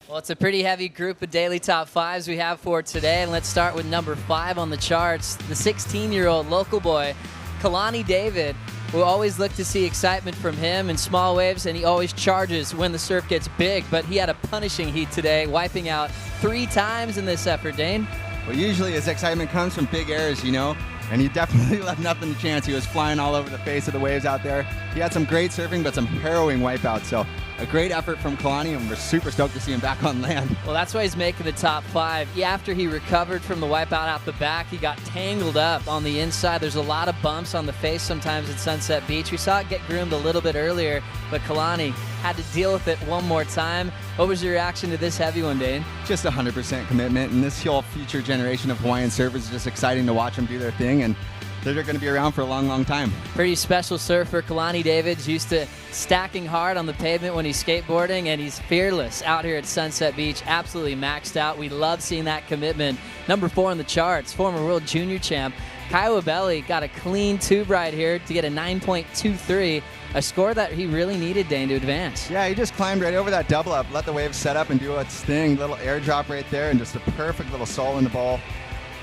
Well, it's a pretty heavy group of daily top fives we have for today, and let's start with number 5 on the charts, the 16-year-old local boy, Kalani David. We always look to see excitement from him in small waves, and he always charges when the surf gets big, but he had a punishing heat today, wiping out 3 times in this effort, Dane. Well, usually his excitement comes from big airs, and he definitely left nothing to chance. He was flying all over the face of the waves out there. He had some great surfing, but some harrowing wipeouts. So a great effort from Kalani, and we're super stoked to see him back on land. Well, that's why he's making the top 5. After he recovered from the wipeout out the back, he got tangled up on the inside. There's a lot of bumps on the face sometimes at Sunset Beach. We saw it get groomed a little bit earlier, but Kalani had to deal with it one more time. What was your reaction to this heavy one, Dane? Just 100% commitment, and this whole future generation of Hawaiian surfers is just exciting to watch them do their thing, and they're going to be around for a long, long time. Pretty special surfer. Kalani David's used to stacking hard on the pavement when he's skateboarding, and he's fearless out here at Sunset Beach, absolutely maxed out. We love seeing that commitment. Number 4 on the charts, former world junior champ, Kyle Abelli got a clean tube ride here to get a 9.23, a score that he really needed, Dane, to advance. Yeah, he just climbed right over that double up, let the wave set up and do its thing. Little airdrop right there, and just a perfect little soul in the ball.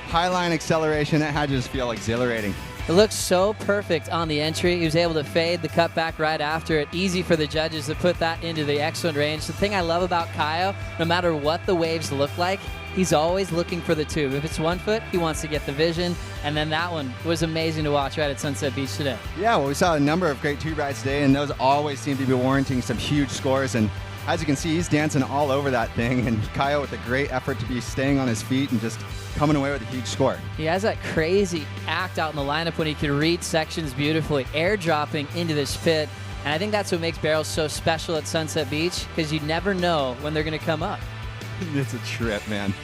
High line acceleration, that had to just feel exhilarating. It looks so perfect on the entry. He was able to fade the cutback right after it. Easy for the judges to put that into the excellent range. The thing I love about Kyle, no matter what the waves look like, he's always looking for the tube. If it's 1 foot, he wants to get the vision. And then that one was amazing to watch right at Sunset Beach today. Yeah, well, we saw a number of great tube rides today, and those always seem to be warranting some huge scores. And as you can see, he's dancing all over that thing, and Kyle with a great effort to be staying on his feet and just coming away with a huge score. He has that crazy act out in the lineup when he can read sections beautifully, airdropping into this pit. And I think that's what makes barrels so special at Sunset Beach, because you never know when they're going to come up. It's a trip, man.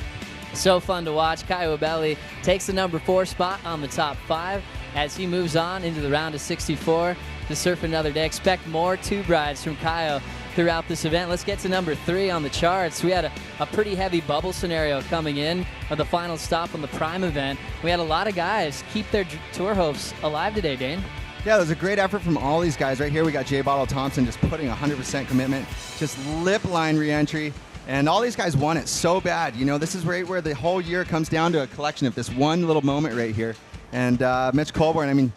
So fun to watch. Kyle Abelli takes the number 4 spot on the top 5 as he moves on into the round of 64 to surf another day. Expect more tube rides from Kyle throughout this event. Let's get to number 3 on the charts. We had a pretty heavy bubble scenario coming in on the final stop on the Prime event. We had a lot of guys keep their tour hopes alive today, Dane. Yeah, it was a great effort from all these guys. Right here we got J Bottle Thompson just putting 100% commitment, just lip line re-entry. And all these guys want it so bad. This is right where the whole year comes down to a collection of this one little moment right here. And Mitch Colborn,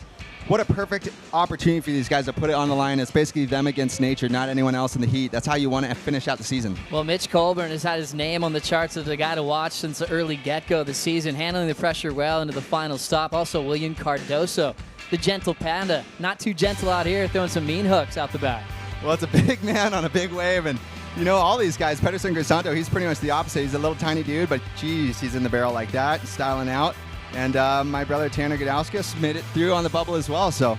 what a perfect opportunity for these guys to put it on the line. It's basically them against nature, not anyone else in the heat. That's how you want to finish out the season. Well, Mitch Colborn has had his name on the charts as the guy to watch since the early get-go of the season, handling the pressure well into the final stop. Also, William Cardoso, the gentle panda. Not too gentle out here, throwing some mean hooks out the back. Well, it's a big man on a big wave, and all these guys, Pedersen Grisanto, he's pretty much the opposite. He's a little tiny dude, but geez, he's in the barrel like that, styling out. And my brother Tanner Gudauskas made it through on the bubble as well. So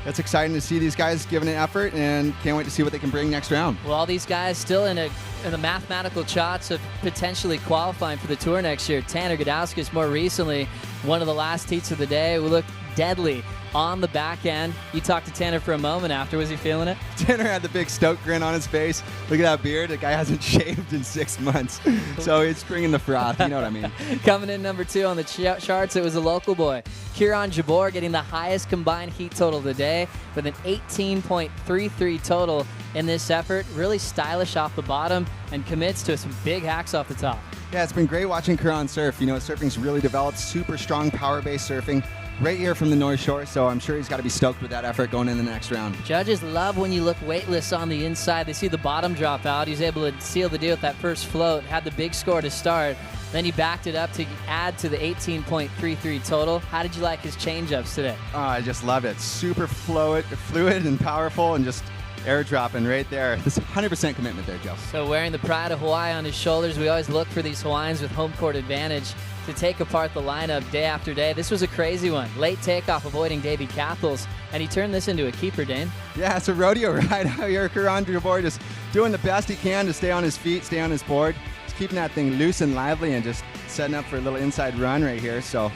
it's exciting to see these guys giving an effort, and can't wait to see what they can bring next round. Well, all these guys still in the mathematical shots of potentially qualifying for the tour next year. Tanner Gudauskas more recently, one of the last heats of the day. We looked deadly on the back end. You talked to Tanner for a moment after. Was he feeling it? Tanner had the big stoke grin on his face. Look at that beard. The guy hasn't shaved in 6 months. So it's bringing the froth. You know what I mean? Coming in number 2 on the charts, it was a local boy, Kieran Jabor, getting the highest combined heat total of the day with an 18.33 total in this effort. Really stylish off the bottom and commits to some big hacks off the top. Yeah, it's been great watching Kieran surf. Surfing's really developed. Super strong power-based surfing. Right here from the North Shore, so I'm sure he's got to be stoked with that effort going in the next round. Judges love when you look weightless on the inside. They see the bottom drop out. He's able to seal the deal with that first float, had the big score to start. Then he backed it up to add to the 18.33 total. How did you like his change-ups today? Oh, I just love it. Super fluid and powerful, and just airdropping right there. This 100% commitment there, Joe. So wearing the pride of Hawaii on his shoulders, we always look for these Hawaiians with home court advantage to take apart the lineup day after day. This was a crazy one. Late takeoff avoiding Davey Cathles, and he turned this into a keeper, Dane. Yeah, it's a rodeo ride out here. Kieran Jabor just doing the best he can to stay on his feet, stay on his board. Just keeping that thing loose and lively and just setting up for a little inside run right here. So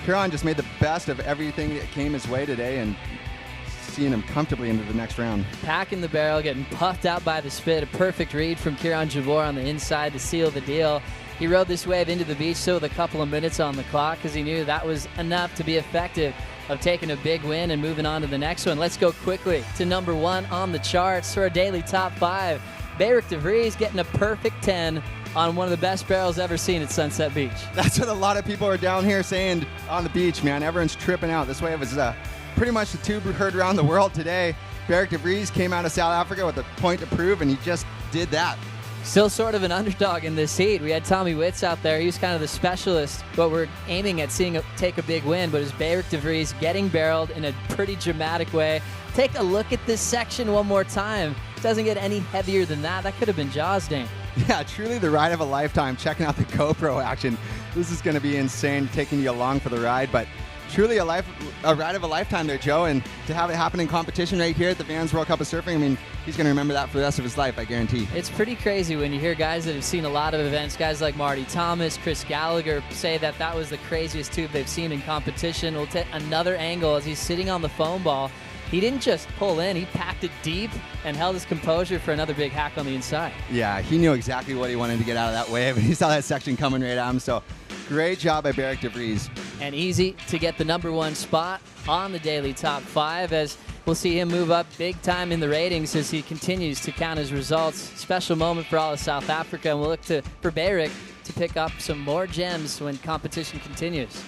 Kieran just made the best of everything that came his way today, and seeing him comfortably into the next round. Packing the barrel, getting puffed out by the spit. A perfect read from Kieran Jabor on the inside to seal the deal. He rode this wave into the beach still with a couple of minutes on the clock because he knew that was enough to be effective of taking a big win and moving on to the next one. Let's go quickly to number 1 on the charts for a daily top 5. Beric DeVries getting a perfect 10 on one of the best barrels ever seen at Sunset Beach. That's what a lot of people are down here saying on the beach, man. Everyone's tripping out. This wave is pretty much the tube heard around the world today. Beric de Vries came out of South Africa with a point to prove, and he just did that. Still sort of an underdog in this heat. We had Tommy Witz out there. He was kind of the specialist, but we're aiming at seeing take a big win. But it's Beric de Vries getting barreled in a pretty dramatic way. Take a look at this section one more time. It doesn't get any heavier than that. That could have been Jaws, Dane. Yeah, truly the ride of a lifetime. Checking out the GoPro action. This is going to be insane, taking you along for the ride. But truly a ride of a lifetime there, Joe. And to have it happen in competition right here at the Vans World Cup of Surfing, I mean, he's going to remember that for the rest of his life, I guarantee. It's pretty crazy when you hear guys that have seen a lot of events, guys like Marty Thomas, Chris Gallagher, say that that was the craziest tube they've seen in competition. We'll take another angle as he's sitting on the foam ball. He didn't just pull in, he packed it deep and held his composure for another big hack on the inside. Yeah, he knew exactly what he wanted to get out of that wave, and he saw that section coming right at him. So great job by Beric de Vries. And easy to get the #1 spot on the daily top 5, as we'll see him move up big time in the ratings as he continues to count his results. Special moment for all of South Africa, and we'll look for Beric to pick up some more gems when competition continues.